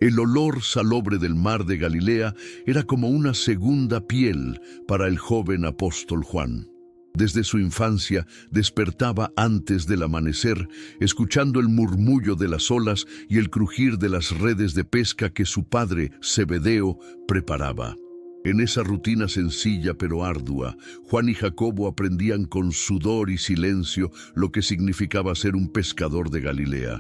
El olor salobre del mar de Galilea era como una segunda piel para el joven apóstol Juan. Desde su infancia despertaba antes del amanecer, escuchando el murmullo de las olas y el crujir de las redes de pesca que su padre, Zebedeo, preparaba. En esa rutina sencilla pero ardua, Juan y Jacobo aprendían con sudor y silencio lo que significaba ser un pescador de Galilea.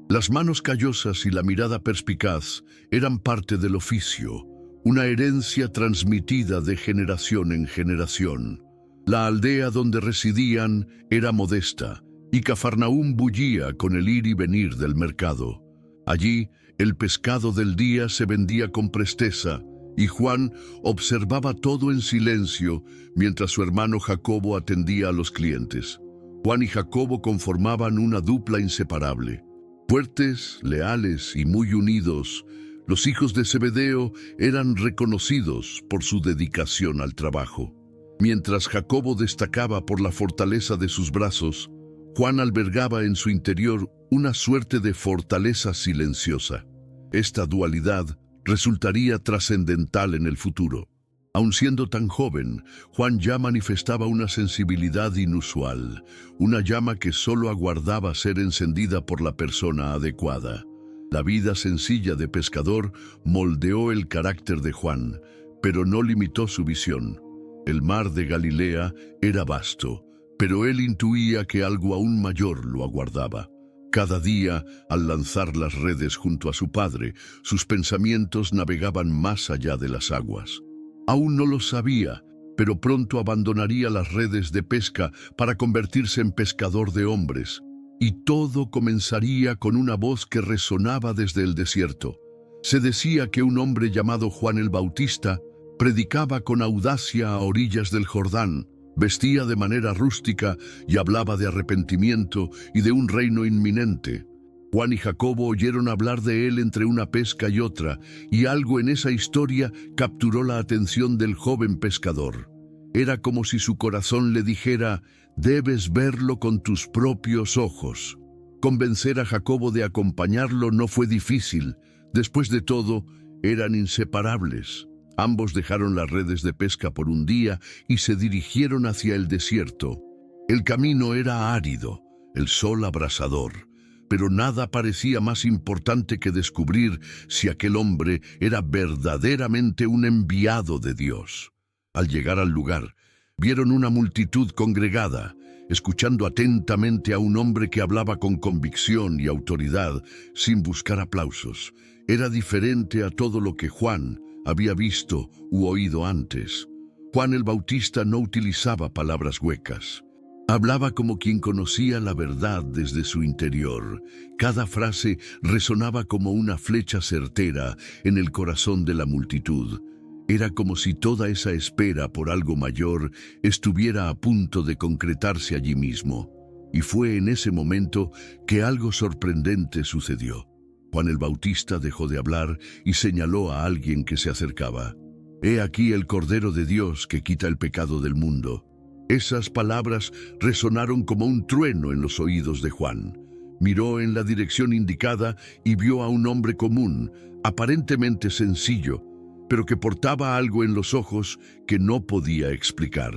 Las manos callosas y la mirada perspicaz eran parte del oficio, una herencia transmitida de generación en generación. La aldea donde residían era modesta, y Cafarnaúm bullía con el ir y venir del mercado. Allí, el pescado del día se vendía con presteza, y Juan observaba todo en silencio mientras su hermano Jacobo atendía a los clientes. Juan y Jacobo conformaban una dupla inseparable. Fuertes, leales y muy unidos, los hijos de Zebedeo eran reconocidos por su dedicación al trabajo. Mientras Jacobo destacaba por la fortaleza de sus brazos, Juan albergaba en su interior una suerte de fortaleza silenciosa. Esta dualidad resultaría trascendental en el futuro. Aun siendo tan joven, Juan ya manifestaba una sensibilidad inusual, una llama que solo aguardaba ser encendida por la persona adecuada. La vida sencilla de pescador moldeó el carácter de Juan, pero no limitó su visión. El mar de Galilea era vasto, pero él intuía que algo aún mayor lo aguardaba. Cada día, al lanzar las redes junto a su padre, sus pensamientos navegaban más allá de las aguas. Aún no lo sabía, pero pronto abandonaría las redes de pesca para convertirse en pescador de hombres. Y todo comenzaría con una voz que resonaba desde el desierto. Se decía que un hombre llamado Juan el Bautista predicaba con audacia a orillas del Jordán, vestía de manera rústica y hablaba de arrepentimiento y de un reino inminente. Juan y Jacobo oyeron hablar de él entre una pesca y otra, y algo en esa historia capturó la atención del joven pescador. Era como si su corazón le dijera: «Debes verlo con tus propios ojos». Convencer a Jacobo de acompañarlo no fue difícil. Después de todo, eran inseparables. Ambos dejaron las redes de pesca por un día y se dirigieron hacia el desierto. El camino era árido, el sol abrasador, pero nada parecía más importante que descubrir si aquel hombre era verdaderamente un enviado de Dios. Al llegar al lugar, vieron una multitud congregada, escuchando atentamente a un hombre que hablaba con convicción y autoridad, sin buscar aplausos. Era diferente a todo lo que Juan había visto u oído antes. Juan el Bautista no utilizaba palabras huecas. Hablaba como quien conocía la verdad desde su interior. Cada frase resonaba como una flecha certera en el corazón de la multitud. Era como si toda esa espera por algo mayor estuviera a punto de concretarse allí mismo. Y fue en ese momento que algo sorprendente sucedió. Juan el Bautista dejó de hablar y señaló a alguien que se acercaba. «He aquí el Cordero de Dios que quita el pecado del mundo». Esas palabras resonaron como un trueno en los oídos de Juan. Miró en la dirección indicada y vio a un hombre común, aparentemente sencillo, pero que portaba algo en los ojos que no podía explicar.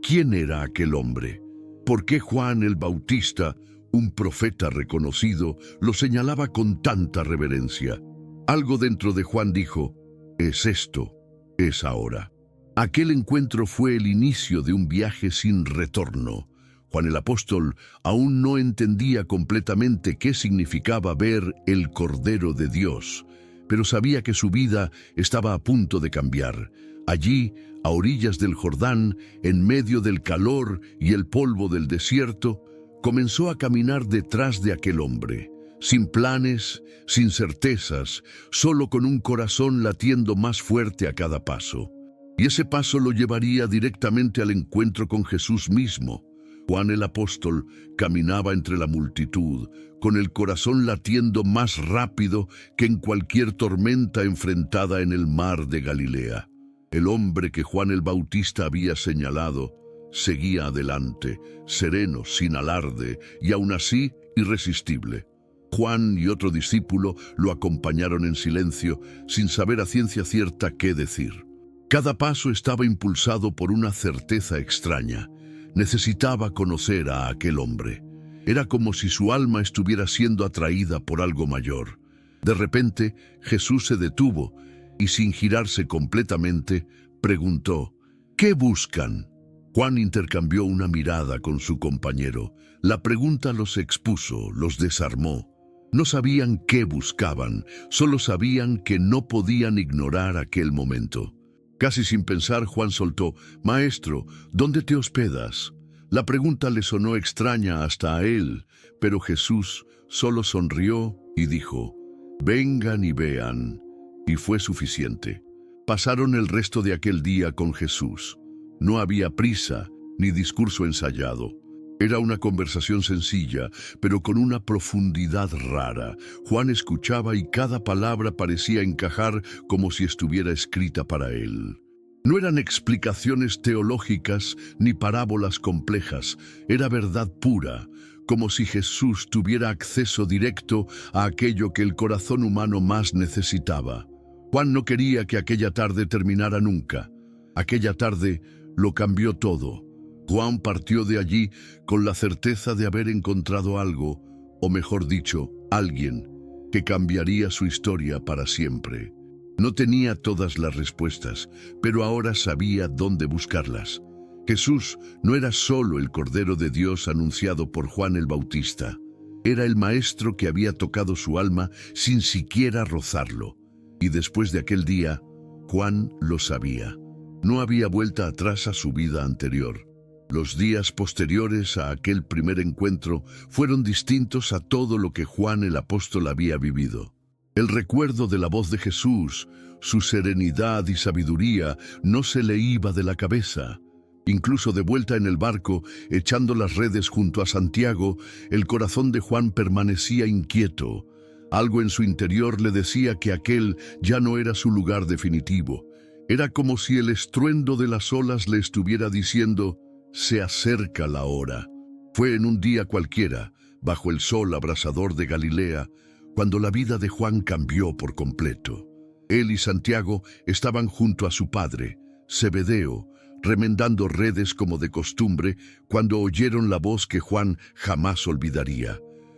¿Quién era aquel hombre? ¿Por qué Juan el Bautista, un profeta reconocido, lo señalaba con tanta reverencia? Algo dentro de Juan dijo: «Es esto, es ahora». Aquel encuentro fue el inicio de un viaje sin retorno. Juan el apóstol aún no entendía completamente qué significaba ver el Cordero de Dios, pero sabía que su vida estaba a punto de cambiar. Allí, a orillas del Jordán, en medio del calor y el polvo del desierto, comenzó a caminar detrás de aquel hombre, sin planes, sin certezas, solo con un corazón latiendo más fuerte a cada paso. Y ese paso lo llevaría directamente al encuentro con Jesús mismo. Juan el apóstol caminaba entre la multitud, con el corazón latiendo más rápido que en cualquier tormenta enfrentada en el mar de Galilea. El hombre que Juan el Bautista había señalado seguía adelante, sereno, sin alarde, y aún así irresistible. Juan y otro discípulo lo acompañaron en silencio, sin saber a ciencia cierta qué decir. Cada paso estaba impulsado por una certeza extraña. Necesitaba conocer a aquel hombre. Era como si su alma estuviera siendo atraída por algo mayor. De repente, Jesús se detuvo y, sin girarse completamente, preguntó: ¿qué buscan? Juan intercambió una mirada con su compañero. La pregunta los expuso, los desarmó. No sabían qué buscaban, solo sabían que no podían ignorar aquel momento. Casi sin pensar, Juan soltó: «Maestro, ¿dónde te hospedas?». La pregunta le sonó extraña hasta a él, pero Jesús solo sonrió y dijo: «Vengan y vean». Y fue suficiente. Pasaron el resto de aquel día con Jesús. No había prisa ni discurso ensayado. Era una conversación sencilla, pero con una profundidad rara. Juan escuchaba y cada palabra parecía encajar como si estuviera escrita para él. No eran explicaciones teológicas ni parábolas complejas, era verdad pura, como si Jesús tuviera acceso directo a aquello que el corazón humano más necesitaba. Juan no quería que aquella tarde terminara nunca. Aquella tarde lo cambió todo. Juan partió de allí con la certeza de haber encontrado algo, o mejor dicho, alguien, que cambiaría su historia para siempre. No tenía todas las respuestas, pero ahora sabía dónde buscarlas. Jesús no era solo el Cordero de Dios anunciado por Juan el Bautista. Era el Maestro que había tocado su alma sin siquiera rozarlo. Y después de aquel día, Juan lo sabía. No había vuelta atrás a su vida anterior. Los días posteriores a aquel primer encuentro fueron distintos a todo lo que Juan el apóstol había vivido. El recuerdo de la voz de Jesús, su serenidad y sabiduría no se le iba de la cabeza. Incluso de vuelta en el barco, echando las redes junto a Santiago, el corazón de Juan permanecía inquieto. Algo en su interior le decía que aquel ya no era su lugar definitivo. Era como si el estruendo de las olas le estuviera diciendo: «Se acerca la hora». Fue en un día cualquiera, bajo el sol abrasador de Galilea, cuando la vida de Juan cambió por completo. Él y Santiago estaban junto a su padre, Zebedeo, remendando redes como de costumbre, cuando oyeron la voz que Juan jamás olvidaría.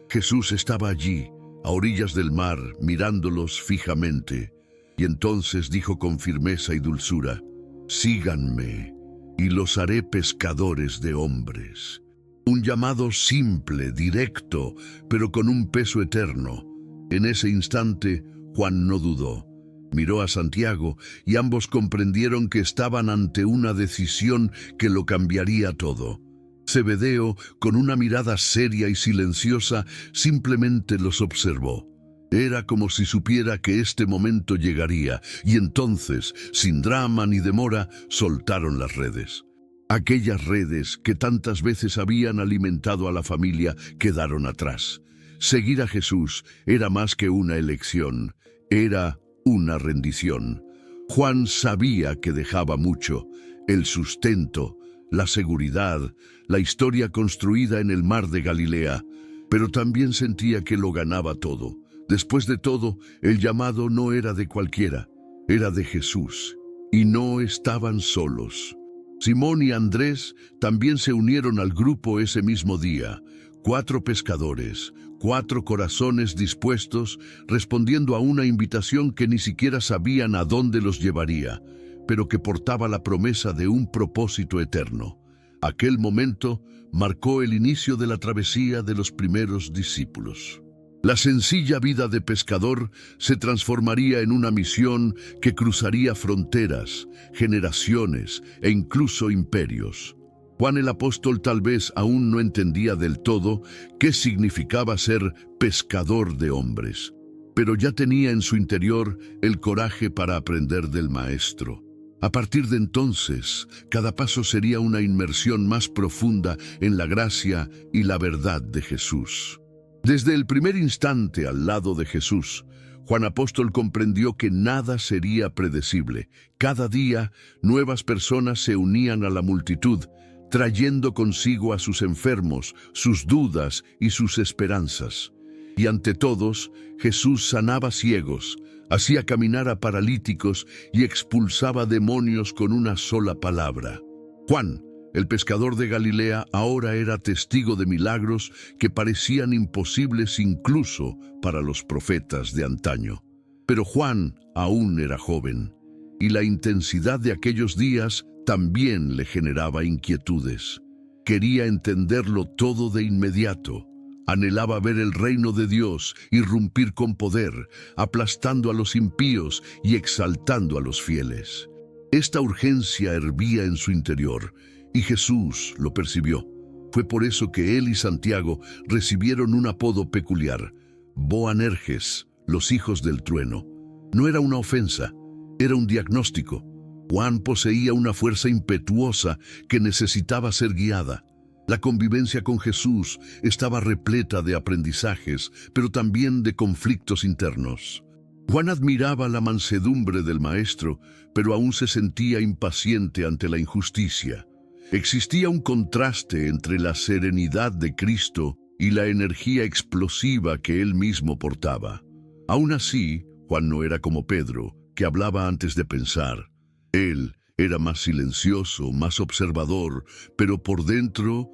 Jesús estaba allí, a orillas del mar, mirándolos fijamente, y entonces dijo con firmeza y dulzura: «Síganme, y los haré pescadores de hombres». Un llamado simple, directo, pero con un peso eterno. En ese instante, Juan no dudó. Miró a Santiago y ambos comprendieron que estaban ante una decisión que lo cambiaría todo. Zebedeo, con una mirada seria y silenciosa, simplemente los observó. Era como si supiera que este momento llegaría, y entonces, sin drama ni demora, soltaron las redes. Aquellas redes que tantas veces habían alimentado a la familia quedaron atrás. Seguir a Jesús era más que una elección, era una rendición. Juan sabía que dejaba mucho: el sustento, la seguridad, la historia construida en el mar de Galilea, pero también sentía que lo ganaba todo. Después de todo, el llamado no era de cualquiera, era de Jesús, y no estaban solos. Simón y Andrés también se unieron al grupo ese mismo día. 4 pescadores, 4 corazones dispuestos, respondiendo a una invitación que ni siquiera sabían a dónde los llevaría, pero que portaba la promesa de un propósito eterno. Aquel momento marcó el inicio de la travesía de los primeros discípulos. La sencilla vida de pescador se transformaría en una misión que cruzaría fronteras, generaciones e incluso imperios. Juan el apóstol tal vez aún no entendía del todo qué significaba ser pescador de hombres, pero ya tenía en su interior el coraje para aprender del Maestro. A partir de entonces, cada paso sería una inmersión más profunda en la gracia y la verdad de Jesús. Desde el primer instante al lado de Jesús, Juan apóstol comprendió que nada sería predecible. Cada día, nuevas personas se unían a la multitud, trayendo consigo a sus enfermos, sus dudas y sus esperanzas. Y ante todos, Jesús sanaba ciegos, hacía caminar a paralíticos y expulsaba demonios con una sola palabra. Juan, el pescador de Galilea, ahora era testigo de milagros que parecían imposibles incluso para los profetas de antaño. Pero Juan aún era joven, y la intensidad de aquellos días también le generaba inquietudes. Quería entenderlo todo de inmediato. Anhelaba ver el reino de Dios irrumpir con poder, aplastando a los impíos y exaltando a los fieles. Esta urgencia hervía en su interior, y Jesús lo percibió. Fue por eso que él y Santiago recibieron un apodo peculiar: Boanerges, los hijos del trueno. No era una ofensa, era un diagnóstico. Juan poseía una fuerza impetuosa que necesitaba ser guiada. La convivencia con Jesús estaba repleta de aprendizajes, pero también de conflictos internos. Juan admiraba la mansedumbre del Maestro, pero aún se sentía impaciente ante la injusticia. Existía un contraste entre la serenidad de Cristo y la energía explosiva que él mismo portaba. Aún así, Juan no era como Pedro, que hablaba antes de pensar. Él era más silencioso, más observador, pero por dentro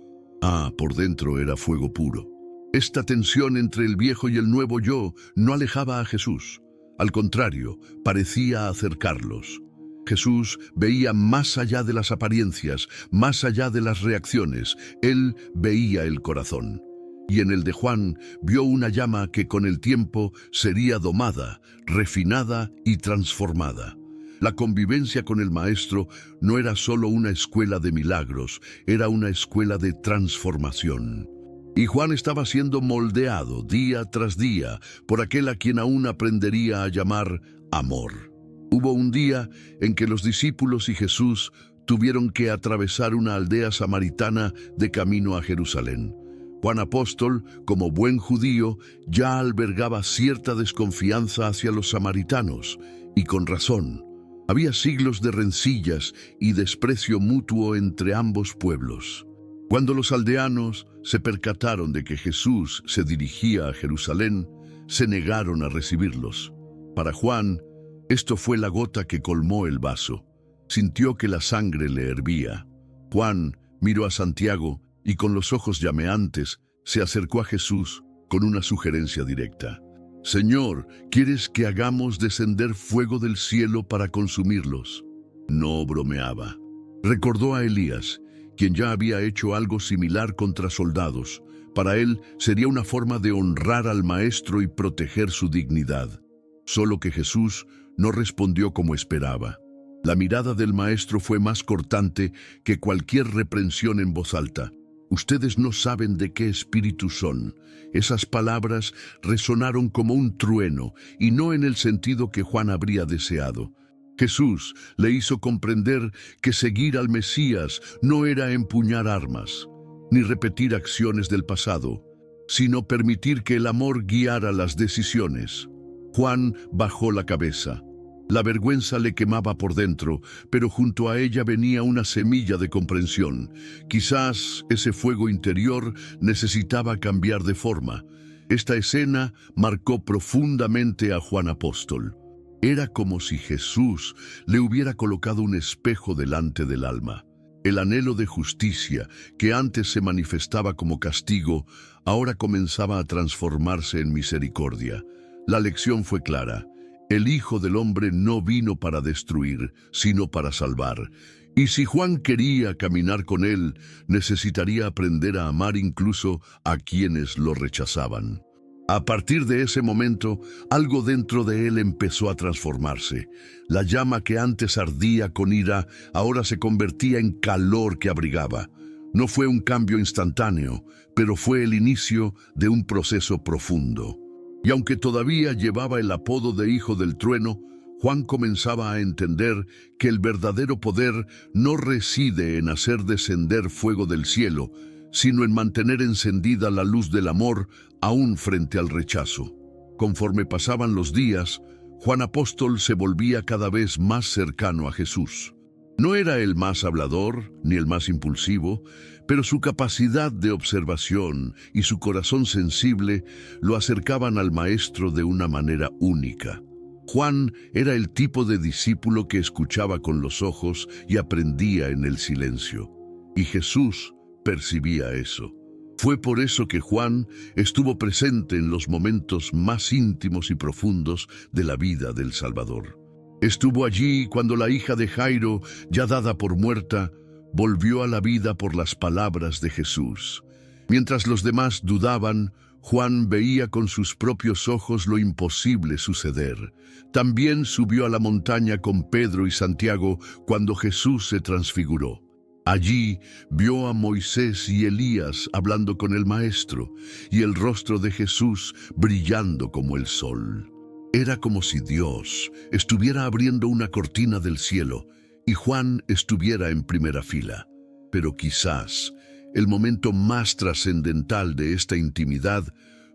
era fuego puro. Esta tensión entre el viejo y el nuevo yo no alejaba a Jesús. Al contrario, parecía acercarlos. Jesús veía más allá de las apariencias, más allá de las reacciones. Él veía el corazón. Y en el de Juan vio una llama que con el tiempo sería domada, refinada y transformada. La convivencia con el Maestro no era solo una escuela de milagros, era una escuela de transformación. Y Juan estaba siendo moldeado día tras día por aquel a quien aún aprendería a llamar amor. Hubo un día en que los discípulos y Jesús tuvieron que atravesar una aldea samaritana de camino a Jerusalén. Juan apóstol, como buen judío, ya albergaba cierta desconfianza hacia los samaritanos, y con razón. Había siglos de rencillas y desprecio mutuo entre ambos pueblos. Cuando los aldeanos se percataron de que Jesús se dirigía a Jerusalén, se negaron a recibirlos. Para Juan, esto fue la gota que colmó el vaso. Sintió que la sangre le hervía. Juan miró a Santiago y con los ojos llameantes se acercó a Jesús con una sugerencia directa. «Señor, ¿quieres que hagamos descender fuego del cielo para consumirlos?» No bromeaba. Recordó a Elías, quien ya había hecho algo similar contra soldados. Para él sería una forma de honrar al Maestro y proteger su dignidad. Solo que Jesús no respondió como esperaba. La mirada del Maestro fue más cortante que cualquier reprensión en voz alta. «Ustedes no saben de qué espíritu son». Esas palabras resonaron como un trueno, y no en el sentido que Juan habría deseado. Jesús le hizo comprender que seguir al Mesías no era empuñar armas, ni repetir acciones del pasado, sino permitir que el amor guiara las decisiones. Juan bajó la cabeza. La vergüenza le quemaba por dentro, pero junto a ella venía una semilla de comprensión. Quizás ese fuego interior necesitaba cambiar de forma. Esta escena marcó profundamente a Juan apóstol. Era como si Jesús le hubiera colocado un espejo delante del alma. El anhelo de justicia, que antes se manifestaba como castigo, ahora comenzaba a transformarse en misericordia. La lección fue clara. El Hijo del Hombre no vino para destruir, sino para salvar. Y si Juan quería caminar con él, necesitaría aprender a amar incluso a quienes lo rechazaban. A partir de ese momento, algo dentro de él empezó a transformarse. La llama que antes ardía con ira, ahora se convertía en calor que abrigaba. No fue un cambio instantáneo, pero fue el inicio de un proceso profundo. Y aunque todavía llevaba el apodo de Hijo del Trueno, Juan comenzaba a entender que el verdadero poder no reside en hacer descender fuego del cielo, sino en mantener encendida la luz del amor aún frente al rechazo. Conforme pasaban los días, Juan apóstol se volvía cada vez más cercano a Jesús. No era el más hablador ni el más impulsivo, pero su capacidad de observación y su corazón sensible lo acercaban al Maestro de una manera única. Juan era el tipo de discípulo que escuchaba con los ojos y aprendía en el silencio. Y Jesús percibía eso. Fue por eso que Juan estuvo presente en los momentos más íntimos y profundos de la vida del Salvador. Estuvo allí cuando la hija de Jairo, ya dada por muerta, volvió a la vida por las palabras de Jesús. Mientras los demás dudaban, Juan veía con sus propios ojos lo imposible suceder. También subió a la montaña con Pedro y Santiago cuando Jesús se transfiguró. Allí vio a Moisés y Elías hablando con el Maestro, y el rostro de Jesús brillando como el sol. Era como si Dios estuviera abriendo una cortina del cielo y Juan estuviera en primera fila. Pero quizás el momento más trascendental de esta intimidad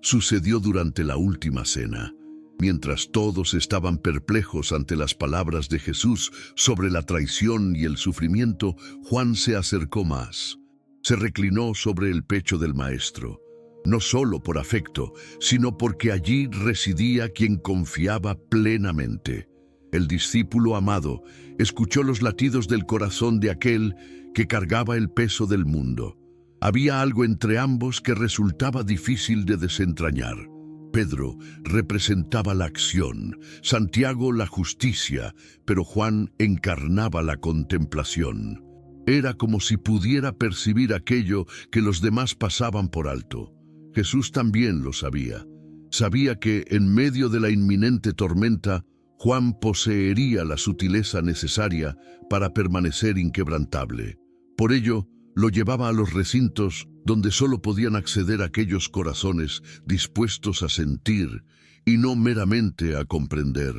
sucedió durante la última cena. Mientras todos estaban perplejos ante las palabras de Jesús sobre la traición y el sufrimiento, Juan se acercó más. Se reclinó sobre el pecho del Maestro, no solo por afecto, sino porque allí residía quien confiaba plenamente. El discípulo amado escuchó los latidos del corazón de aquel que cargaba el peso del mundo. Había algo entre ambos que resultaba difícil de desentrañar. Pedro representaba la acción, Santiago la justicia, pero Juan encarnaba la contemplación. Era como si pudiera percibir aquello que los demás pasaban por alto. Jesús también lo sabía. Sabía que en medio de la inminente tormenta, Juan poseería la sutileza necesaria para permanecer inquebrantable. Por ello, lo llevaba a los recintos donde solo podían acceder aquellos corazones dispuestos a sentir y no meramente a comprender.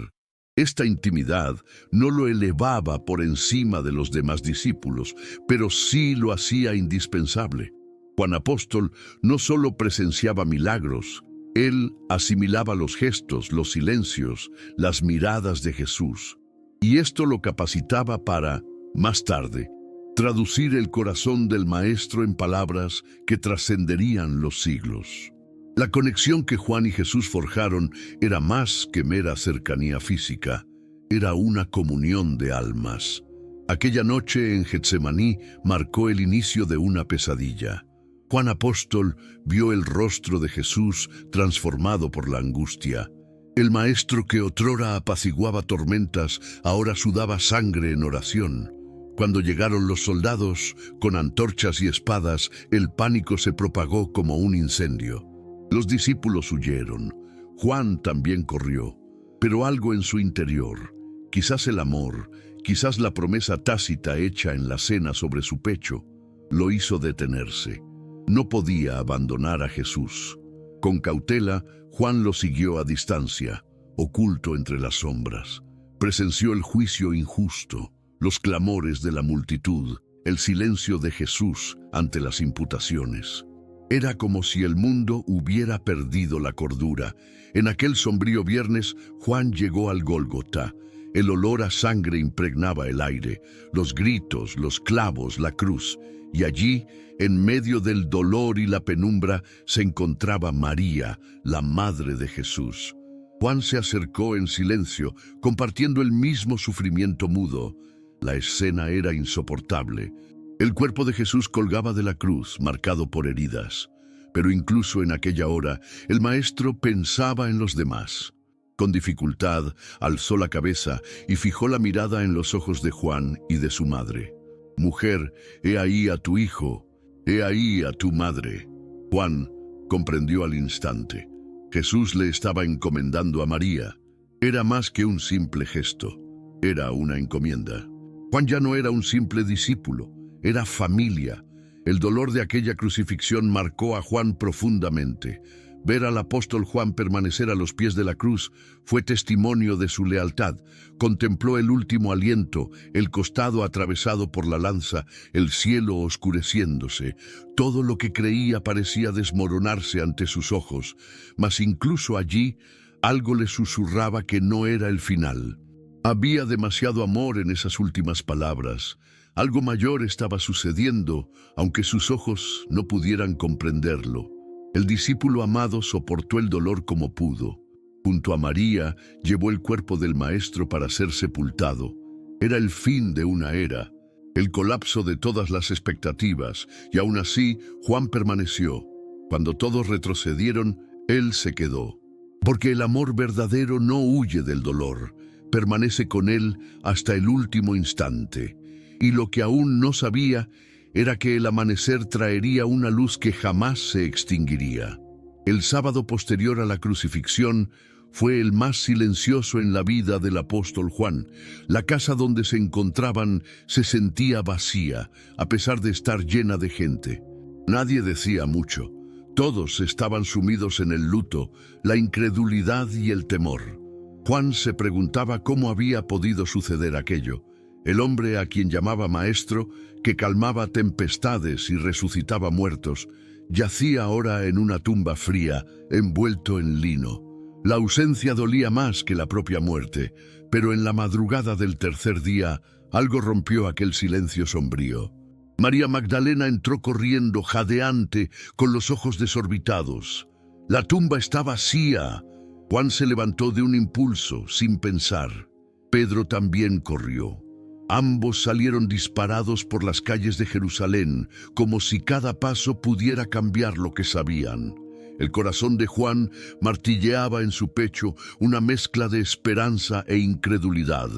Esta intimidad no lo elevaba por encima de los demás discípulos, pero sí lo hacía indispensable. Juan Apóstol no solo presenciaba milagros, él asimilaba los gestos, los silencios, las miradas de Jesús. Y esto lo capacitaba para, más tarde, traducir el corazón del Maestro en palabras que trascenderían los siglos. La conexión que Juan y Jesús forjaron era más que mera cercanía física, era una comunión de almas. Aquella noche en Getsemaní marcó el inicio de una pesadilla. Juan Apóstol vio el rostro de Jesús transformado por la angustia. El Maestro que otrora apaciguaba tormentas, ahora sudaba sangre en oración. Cuando llegaron los soldados, con antorchas y espadas, el pánico se propagó como un incendio. Los discípulos huyeron. Juan también corrió. Pero algo en su interior, quizás el amor, quizás la promesa tácita hecha en la cena sobre su pecho, lo hizo detenerse. No podía abandonar a Jesús. Con cautela, Juan lo siguió a distancia, oculto entre las sombras. Presenció el juicio injusto, los clamores de la multitud, el silencio de Jesús ante las imputaciones. Era como si el mundo hubiera perdido la cordura. En aquel sombrío viernes, Juan llegó al Gólgota. El olor a sangre impregnaba el aire, los gritos, los clavos, la cruz. Y allí, en medio del dolor y la penumbra, se encontraba María, la madre de Jesús. Juan se acercó en silencio, compartiendo el mismo sufrimiento mudo. La escena era insoportable. El cuerpo de Jesús colgaba de la cruz, marcado por heridas. Pero incluso en aquella hora, el Maestro pensaba en los demás. Con dificultad, alzó la cabeza y fijó la mirada en los ojos de Juan y de su madre. «Mujer, he ahí a tu hijo, he ahí a tu madre». Juan comprendió al instante. Jesús le estaba encomendando a María. Era más que un simple gesto, era una encomienda. Juan ya no era un simple discípulo, era familia. El dolor de aquella crucifixión marcó a Juan profundamente. Ver al apóstol Juan permanecer a los pies de la cruz fue testimonio de su lealtad. Contempló el último aliento, el costado atravesado por la lanza, el cielo oscureciéndose. Todo lo que creía parecía desmoronarse ante sus ojos, mas incluso allí algo le susurraba que no era el final. Había demasiado amor en esas últimas palabras. Algo mayor estaba sucediendo, aunque sus ojos no pudieran comprenderlo. El discípulo amado soportó el dolor como pudo. Junto a María llevó el cuerpo del Maestro para ser sepultado. Era el fin de una era, el colapso de todas las expectativas, y aún así Juan permaneció. Cuando todos retrocedieron, él se quedó. Porque el amor verdadero no huye del dolor, permanece con él hasta el último instante. Y lo que aún no sabía era que el amanecer traería una luz que jamás se extinguiría. El sábado posterior a la crucifixión fue el más silencioso en la vida del apóstol Juan. La casa donde se encontraban se sentía vacía, a pesar de estar llena de gente. Nadie decía mucho. Todos estaban sumidos en el luto, la incredulidad y el temor. Juan se preguntaba cómo había podido suceder aquello. El hombre a quien llamaba Maestro, que calmaba tempestades y resucitaba muertos, yacía ahora en una tumba fría, envuelto en lino. La ausencia dolía más que la propia muerte, pero en la madrugada del tercer día, algo rompió aquel silencio sombrío. María Magdalena entró corriendo, jadeante, con los ojos desorbitados. La tumba estaba vacía. Juan se levantó de un impulso, sin pensar. Pedro también corrió. Ambos salieron disparados por las calles de Jerusalén, como si cada paso pudiera cambiar lo que sabían. El corazón de Juan martilleaba en su pecho una mezcla de esperanza e incredulidad.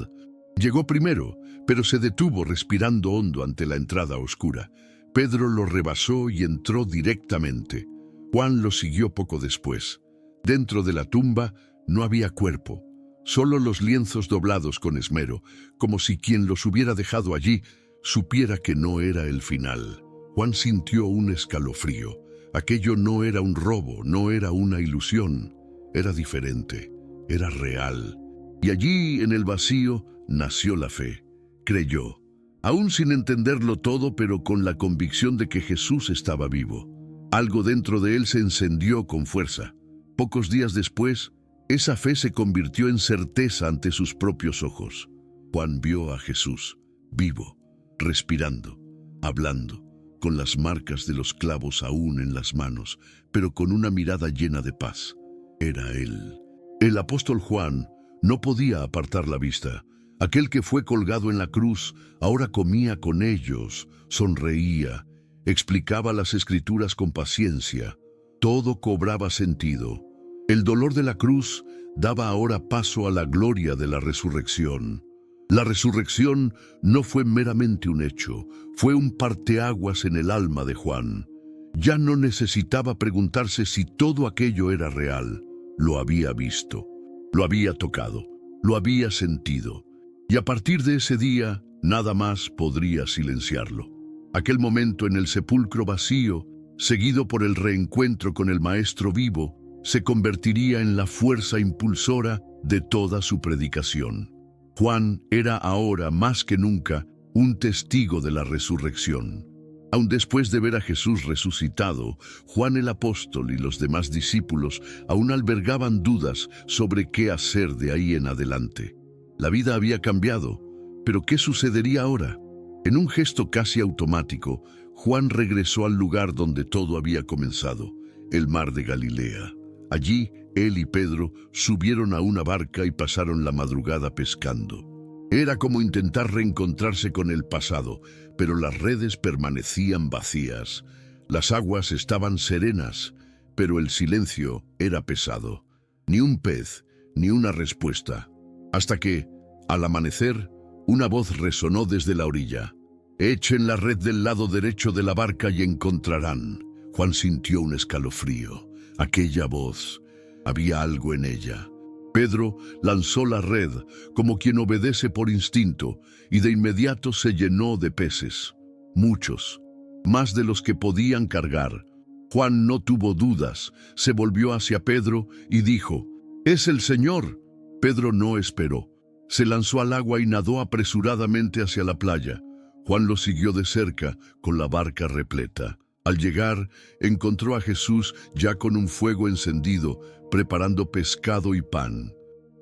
Llegó primero, pero se detuvo respirando hondo ante la entrada oscura. Pedro lo rebasó y entró directamente. Juan lo siguió poco después. Dentro de la tumba no había cuerpo, solo los lienzos doblados con esmero, como si quien los hubiera dejado allí supiera que no era el final. Juan sintió un escalofrío. Aquello no era un robo, no era una ilusión, era diferente, era real. Y allí, en el vacío, nació la fe. Creyó, aún sin entenderlo todo, pero con la convicción de que Jesús estaba vivo. Algo dentro de él se encendió con fuerza. Pocos días después, esa fe se convirtió en certeza ante sus propios ojos. Juan vio a Jesús, vivo, respirando, hablando, con las marcas de los clavos aún en las manos, pero con una mirada llena de paz. Era él. El apóstol Juan no podía apartar la vista. Aquel que fue colgado en la cruz ahora comía con ellos, sonreía, explicaba las Escrituras con paciencia. Todo cobraba sentido. El dolor de la cruz daba ahora paso a la gloria de la resurrección. La resurrección no fue meramente un hecho, fue un parteaguas en el alma de Juan. Ya no necesitaba preguntarse si todo aquello era real. Lo había visto, lo había tocado, lo había sentido. Y a partir de ese día, nada más podría silenciarlo. Aquel momento en el sepulcro vacío, seguido por el reencuentro con el Maestro vivo, se convertiría en la fuerza impulsora de toda su predicación. Juan era ahora más que nunca un testigo de la resurrección. Aun después de ver a Jesús resucitado, Juan el apóstol y los demás discípulos aún albergaban dudas sobre qué hacer de ahí en adelante. La vida había cambiado, pero ¿qué sucedería ahora? En un gesto casi automático, Juan regresó al lugar donde todo había comenzado, el mar de Galilea. Allí, él y Pedro subieron a una barca y pasaron la madrugada pescando. Era como intentar reencontrarse con el pasado, pero las redes permanecían vacías. Las aguas estaban serenas, pero el silencio era pesado. Ni un pez, ni una respuesta. Hasta que, al amanecer, una voz resonó desde la orilla. «Echen la red del lado derecho de la barca y encontrarán». Juan sintió un escalofrío. Aquella voz, había algo en ella. Pedro lanzó la red como quien obedece por instinto y de inmediato se llenó de peces. Muchos, más de los que podían cargar. Juan no tuvo dudas, se volvió hacia Pedro y dijo, «¡Es el Señor!». Pedro no esperó. Se lanzó al agua y nadó apresuradamente hacia la playa. Juan lo siguió de cerca con la barca repleta. Al llegar, encontró a Jesús ya con un fuego encendido, preparando pescado y pan.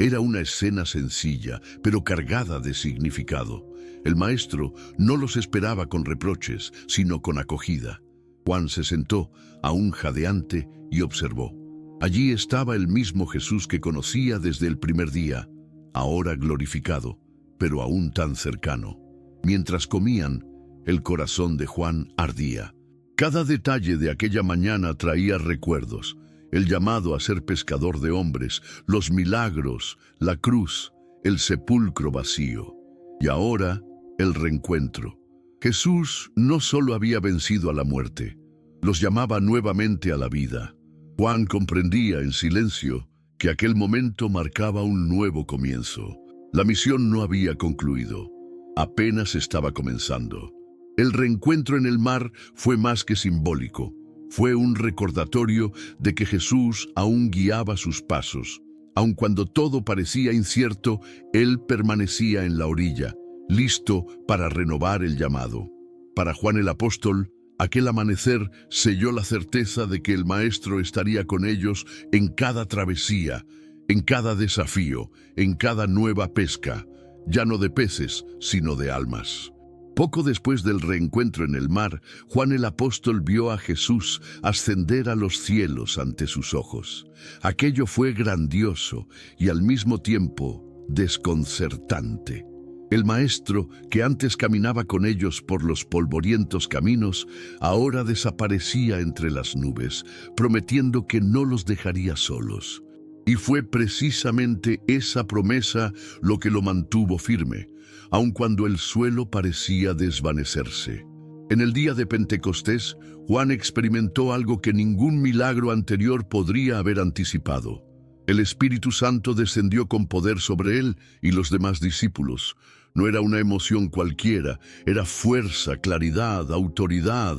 Era una escena sencilla, pero cargada de significado. El maestro no los esperaba con reproches, sino con acogida. Juan se sentó, aún jadeante, y observó. Allí estaba el mismo Jesús que conocía desde el primer día, ahora glorificado, pero aún tan cercano. Mientras comían, el corazón de Juan ardía. Cada detalle de aquella mañana traía recuerdos: el llamado a ser pescador de hombres, los milagros, la cruz, el sepulcro vacío. Y ahora, el reencuentro. Jesús no solo había vencido a la muerte, los llamaba nuevamente a la vida. Juan comprendía en silencio que aquel momento marcaba un nuevo comienzo. La misión no había concluido, apenas estaba comenzando. El reencuentro en el mar fue más que simbólico. Fue un recordatorio de que Jesús aún guiaba sus pasos. Aun cuando todo parecía incierto, Él permanecía en la orilla, listo para renovar el llamado. Para Juan el apóstol, aquel amanecer selló la certeza de que el Maestro estaría con ellos en cada travesía, en cada desafío, en cada nueva pesca, ya no de peces, sino de almas. Poco después del reencuentro en el mar, Juan el apóstol vio a Jesús ascender a los cielos ante sus ojos. Aquello fue grandioso y al mismo tiempo desconcertante. El Maestro, que antes caminaba con ellos por los polvorientos caminos, ahora desaparecía entre las nubes, prometiendo que no los dejaría solos. Y fue precisamente esa promesa lo que lo mantuvo firme, aun cuando el suelo parecía desvanecerse. En el día de Pentecostés, Juan experimentó algo que ningún milagro anterior podría haber anticipado. El Espíritu Santo descendió con poder sobre él y los demás discípulos. No era una emoción cualquiera, era fuerza, claridad, autoridad.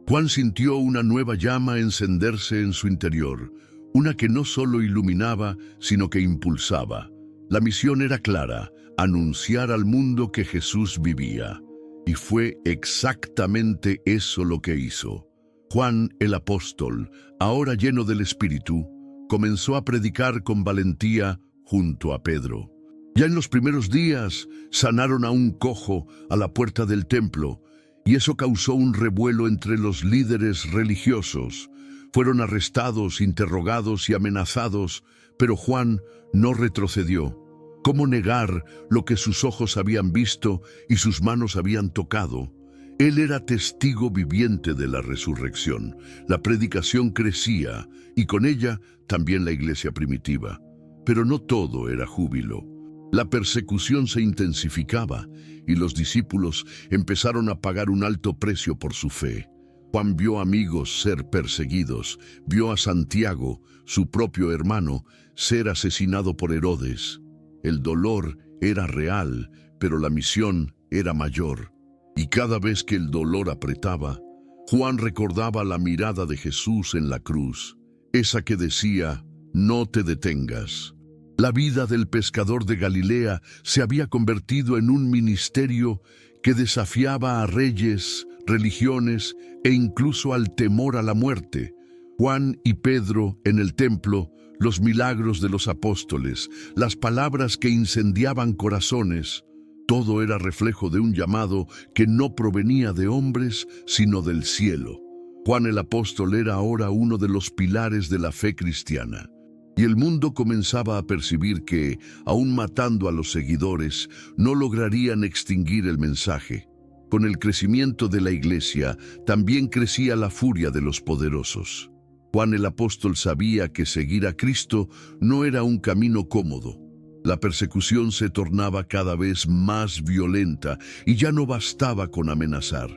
Juan sintió una nueva llama encenderse en su interior, una que no solo iluminaba, sino que impulsaba. La misión era clara: anunciar al mundo que Jesús vivía. Y fue exactamente eso lo que hizo. Juan el apóstol, ahora lleno del Espíritu, comenzó a predicar con valentía junto a Pedro. Ya en los primeros días sanaron a un cojo a la puerta del templo, y eso causó un revuelo entre los líderes religiosos. Fueron arrestados, interrogados y amenazados, pero Juan no retrocedió. ¿Cómo negar lo que sus ojos habían visto y sus manos habían tocado? Él era testigo viviente de la resurrección. La predicación crecía, y con ella también la iglesia primitiva. Pero no todo era júbilo. La persecución se intensificaba, y los discípulos empezaron a pagar un alto precio por su fe. Juan vio amigos ser perseguidos, vio a Santiago, su propio hermano, ser asesinado por Herodes. El dolor era real, pero la misión era mayor. Y cada vez que el dolor apretaba, Juan recordaba la mirada de Jesús en la cruz, esa que decía: no te detengas. La vida del pescador de Galilea se había convertido en un ministerio que desafiaba a reyes, religiones e incluso al temor a la muerte. Juan y Pedro en el templo, los milagros de los apóstoles, las palabras que incendiaban corazones, todo era reflejo de un llamado que no provenía de hombres, sino del cielo. Juan el apóstol era ahora uno de los pilares de la fe cristiana. Y el mundo comenzaba a percibir que, aun matando a los seguidores, no lograrían extinguir el mensaje. Con el crecimiento de la iglesia, también crecía la furia de los poderosos. Juan el apóstol sabía que seguir a Cristo no era un camino cómodo. La persecución se tornaba cada vez más violenta y ya no bastaba con amenazar.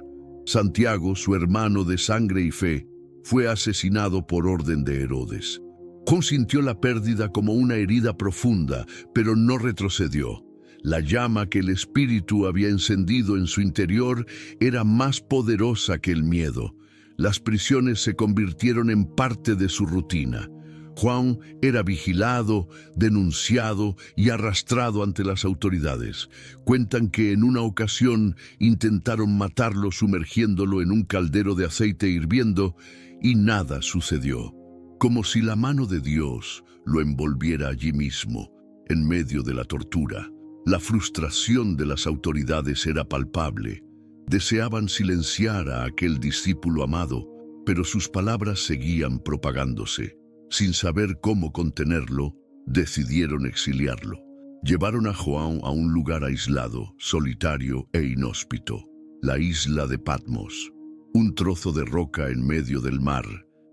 Santiago, su hermano de sangre y fe, fue asesinado por orden de Herodes. Juan sintió la pérdida como una herida profunda, pero no retrocedió. La llama que el Espíritu había encendido en su interior era más poderosa que el miedo. Las prisiones se convirtieron en parte de su rutina. Juan era vigilado, denunciado y arrastrado ante las autoridades. Cuentan que en una ocasión intentaron matarlo sumergiéndolo en un caldero de aceite hirviendo y nada sucedió, como si la mano de Dios lo envolviera allí mismo. en medio de la tortura. La frustración de las autoridades era palpable. Deseaban silenciar a aquel discípulo amado, pero sus palabras seguían propagándose. Sin saber cómo contenerlo, decidieron exiliarlo. Llevaron a Juan a un lugar aislado, solitario e inhóspito, la isla de Patmos, un trozo de roca en medio del mar,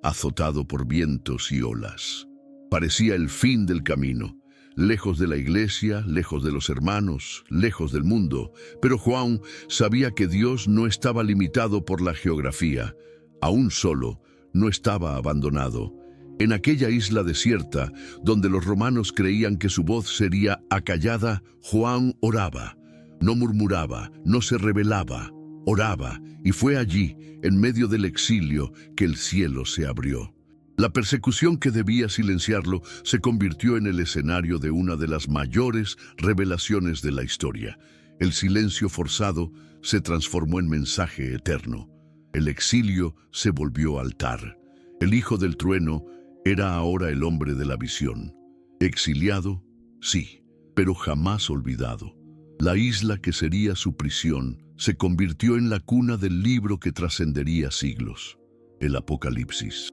azotado por vientos y olas. Parecía el fin del camino, lejos de la iglesia, lejos de los hermanos, lejos del mundo, pero Juan sabía que Dios no estaba limitado por la geografía. Aún solo, no estaba abandonado. En aquella isla desierta, donde los romanos creían que su voz sería acallada, Juan oraba. No murmuraba, no se rebelaba, oraba, y fue allí, en medio del exilio, que el cielo se abrió. La persecución que debía silenciarlo se convirtió en el escenario de una de las mayores revelaciones de la historia. El silencio forzado se transformó en mensaje eterno. El exilio se volvió altar. El hijo del trueno era ahora el hombre de la visión. Exiliado, sí, pero jamás olvidado. La isla que sería su prisión se convirtió en la cuna del libro que trascendería siglos, el Apocalipsis.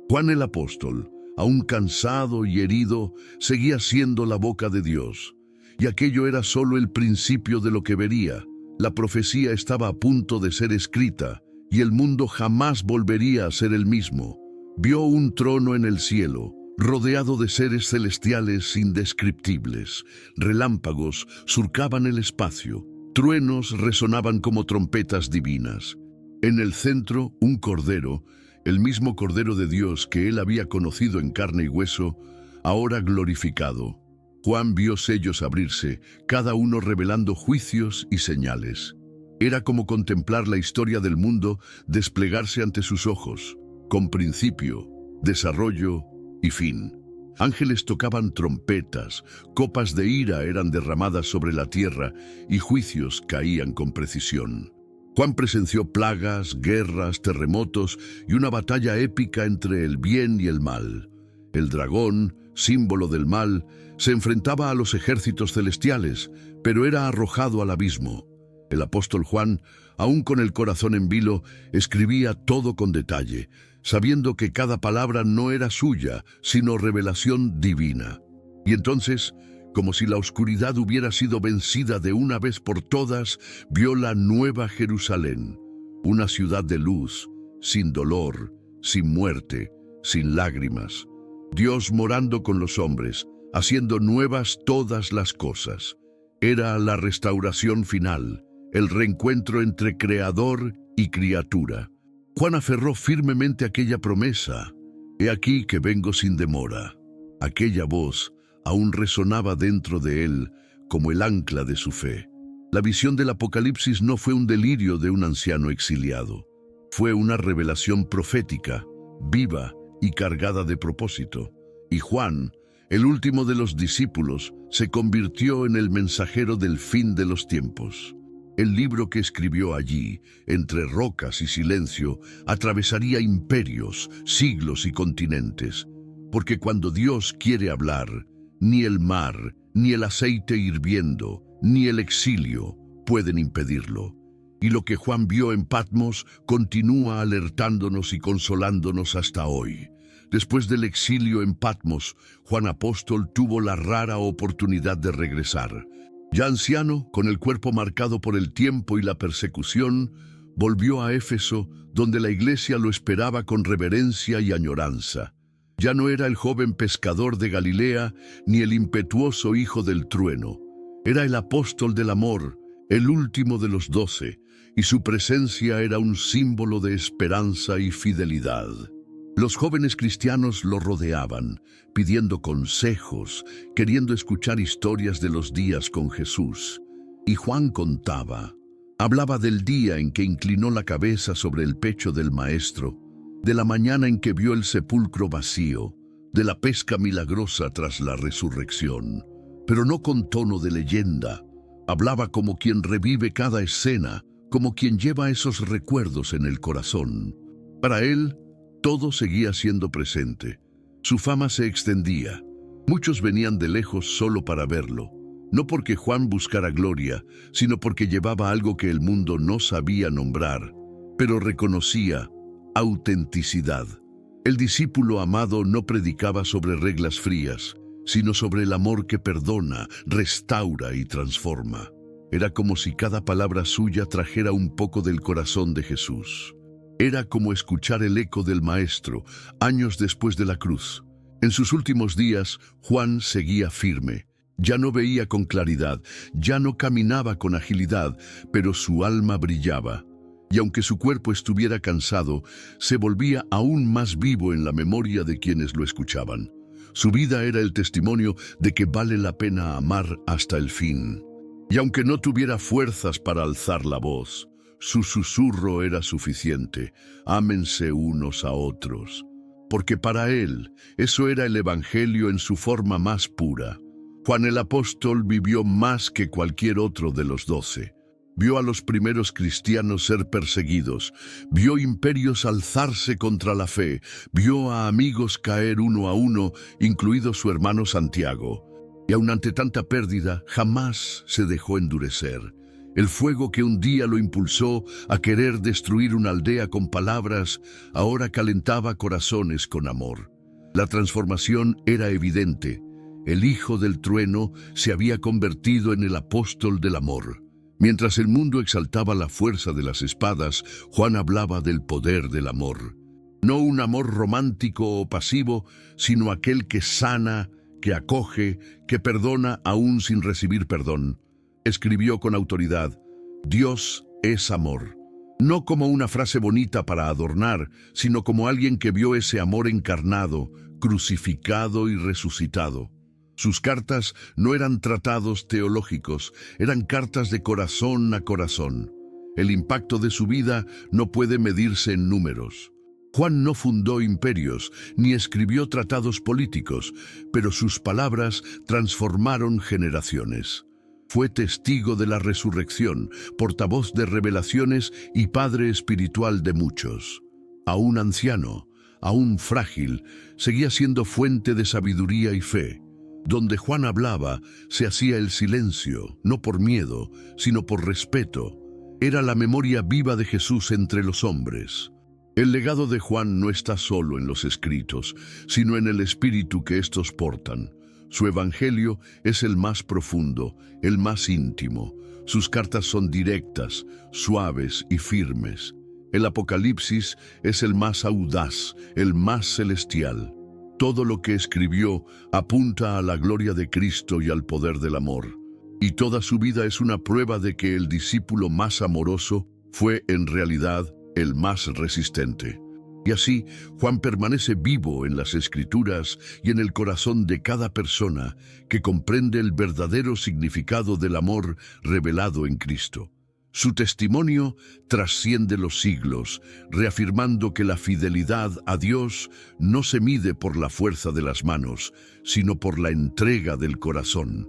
Juan el apóstol, aún cansado y herido, seguía siendo la boca de Dios, y aquello era solo el principio de lo que vería. La profecía estaba a punto de ser escrita, y el mundo jamás volvería a ser el mismo. Vio un trono en el cielo, rodeado de seres celestiales indescriptibles. Relámpagos surcaban el espacio, truenos resonaban como trompetas divinas. En el centro, un cordero, el mismo Cordero de Dios que él había conocido en carne y hueso, ahora glorificado. Juan vio sellos abrirse, cada uno revelando juicios y señales. Era como contemplar la historia del mundo desplegarse ante sus ojos, con principio, desarrollo y fin. Ángeles tocaban trompetas, copas de ira eran derramadas sobre la tierra y juicios caían con precisión. Juan presenció plagas, guerras, terremotos y una batalla épica entre el bien y el mal. El dragón, símbolo del mal, se enfrentaba a los ejércitos celestiales, pero era arrojado al abismo. El apóstol Juan, aún con el corazón en vilo, escribía todo con detalle, sabiendo que cada palabra no era suya, sino revelación divina. Y entonces, como si la oscuridad hubiera sido vencida de una vez por todas, vio la nueva Jerusalén, una ciudad de luz, sin dolor, sin muerte, sin lágrimas. Dios morando con los hombres, haciendo nuevas todas las cosas. Era la restauración final, el reencuentro entre creador y criatura. Juan aferró firmemente aquella promesa. He aquí que vengo sin demora. Aquella voz aún resonaba dentro de él como el ancla de su fe. La visión del Apocalipsis no fue un delirio de un anciano exiliado. Fue una revelación profética, viva y cargada de propósito. Y Juan, el último de los discípulos, se convirtió en el mensajero del fin de los tiempos. El libro que escribió allí, entre rocas y silencio, atravesaría imperios, siglos y continentes. Porque cuando Dios quiere hablar, ni el mar, ni el aceite hirviendo, ni el exilio pueden impedirlo. Y lo que Juan vio en Patmos continúa alertándonos y consolándonos hasta hoy. Después del exilio en Patmos, Juan Apóstol tuvo la rara oportunidad de regresar. Ya anciano, con el cuerpo marcado por el tiempo y la persecución, volvió a Éfeso, donde la iglesia lo esperaba con reverencia y añoranza. Ya no era el joven pescador de Galilea, ni el impetuoso hijo del trueno. Era el apóstol del amor, el último de los 12, y su presencia era un símbolo de esperanza y fidelidad. Los jóvenes cristianos lo rodeaban, pidiendo consejos, queriendo escuchar historias de los días con Jesús. Y Juan contaba, hablaba del día en que inclinó la cabeza sobre el pecho del Maestro, de la mañana en que vio el sepulcro vacío, de la pesca milagrosa tras la resurrección. Pero no con tono de leyenda, hablaba como quien revive cada escena, como quien lleva esos recuerdos en el corazón. Para él, todo seguía siendo presente. Su fama se extendía. Muchos venían de lejos solo para verlo, no porque Juan buscara gloria, sino porque llevaba algo que el mundo no sabía nombrar, pero reconocía: autenticidad. El discípulo amado no predicaba sobre reglas frías, sino sobre el amor que perdona, restaura y transforma. Era como si cada palabra suya trajera un poco del corazón de Jesús. Era como escuchar el eco del Maestro, años después de la cruz. En sus últimos días, Juan seguía firme. Ya no veía con claridad, ya no caminaba con agilidad, pero su alma brillaba. Y aunque su cuerpo estuviera cansado, se volvía aún más vivo en la memoria de quienes lo escuchaban. Su vida era el testimonio de que vale la pena amar hasta el fin. Y aunque no tuviera fuerzas para alzar la voz, su susurro era suficiente: ámense unos a otros. Porque para él, eso era el Evangelio en su forma más pura. Juan el apóstol vivió más que cualquier otro de los 12. Vio a los primeros cristianos ser perseguidos, vio imperios alzarse contra la fe, vio a amigos caer uno a uno, incluido su hermano Santiago. Y aun ante tanta pérdida, jamás se dejó endurecer. El fuego que un día lo impulsó a querer destruir una aldea con palabras, ahora calentaba corazones con amor. La transformación era evidente. El hijo del trueno se había convertido en el apóstol del amor. Mientras el mundo exaltaba la fuerza de las espadas, Juan hablaba del poder del amor. No un amor romántico o pasivo, sino aquel que sana, que acoge, que perdona aún sin recibir perdón. Escribió con autoridad: Dios es amor. No como una frase bonita para adornar, sino como alguien que vio ese amor encarnado, crucificado y resucitado. Sus cartas no eran tratados teológicos, eran cartas de corazón a corazón. El impacto de su vida no puede medirse en números. Juan no fundó imperios, ni escribió tratados políticos, pero sus palabras transformaron generaciones. Fue testigo de la resurrección, portavoz de revelaciones y padre espiritual de muchos. Aún anciano, aún frágil, seguía siendo fuente de sabiduría y fe. Donde Juan hablaba, se hacía el silencio, no por miedo, sino por respeto. Era la memoria viva de Jesús entre los hombres. El legado de Juan no está solo en los escritos, sino en el espíritu que estos portan. Su evangelio es el más profundo, el más íntimo. Sus cartas son directas, suaves y firmes. El Apocalipsis es el más audaz, el más celestial. Todo lo que escribió apunta a la gloria de Cristo y al poder del amor. Y toda su vida es una prueba de que el discípulo más amoroso fue en realidad el más resistente. Y así, Juan permanece vivo en las Escrituras y en el corazón de cada persona que comprende el verdadero significado del amor revelado en Cristo. Su testimonio trasciende los siglos, reafirmando que la fidelidad a Dios no se mide por la fuerza de las manos, sino por la entrega del corazón.